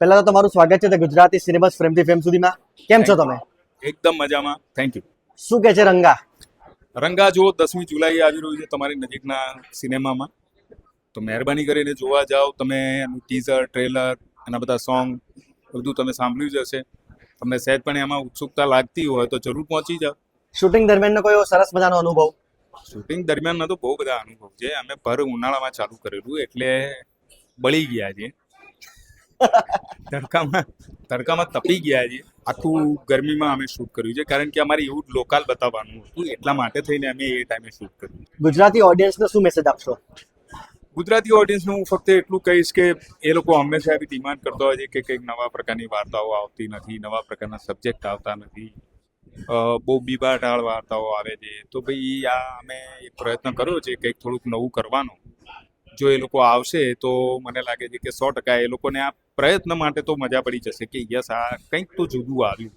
પહેલા તો તમારું સ્વાગત છે ગુજરાતી સિનેમા ફ્રેમથી ફેમ સુધીમાં. કેમ છો તમે? એકદમ મજામાં, થેન્ક યુ. શું કહે છે રંગા? રંગા જો 10મી જુલાઈ આવી રહ્યું છે તમારી નજીકના સિનેમામાં, તો મહેરબાની કરીને જોવા જાઓ. તમે એનું ટીઝર, ટ્રેલર, એના બધા સોંગ બધું તમે સાંભળ્યું જ હશે. તમને સહેજ પણ એમાં ઉત્સુકતા લાગતી હોય તો જરૂર પહોંચી જાઓ. શૂટિંગ દરમિયાનનો કોઈ એવો સરસ મજાનો અનુભવ? શૂટિંગ દરમિયાનના તો બહુ બધા અનુભવ છે. અમે ભર ઉનાળામાં ચાલુ કરેલું એટલે બળી ગયા છે. તડકામાં તપી ગયા છે. આખું ગરમીમાં અમે શૂટ કર્યું છે, કારણ કે અમારે એવું લોકલ બતાવવાનું હતું, એટલા માટે થઈને અમે એ ટાઈમે શૂટ કર્યું. ગુજરાતી ઓડિયન્સને શું મેસેજ આપશો? ગુજરાતી ઓડિયન્સને હું ફક્ત એટલું કહીશ કે એ લોકો હંમેશા એવી ડિમાન્ડ કરતા હોય છે કે કંઈક નવા પ્રકારની વાર્તાઓ આવતી નથી, નવા પ્રકારના સબ્જેક્ટ આવતા નથી, બહુ બીબાટાળ વાર્તાઓ આવે છે. તો ભાઈ આ અમે એક પ્રયત્ન કર્યો છે કંઈક થોડુંક નવું કરવાનો. જો એ લોકો આવશે તો મને લાગે છે કે 100% એ લોકોને આ પ્રયત્ન માટે તો મજા પડી જશે કે યસ, આ કંઈક તો જુદું આવ્યું.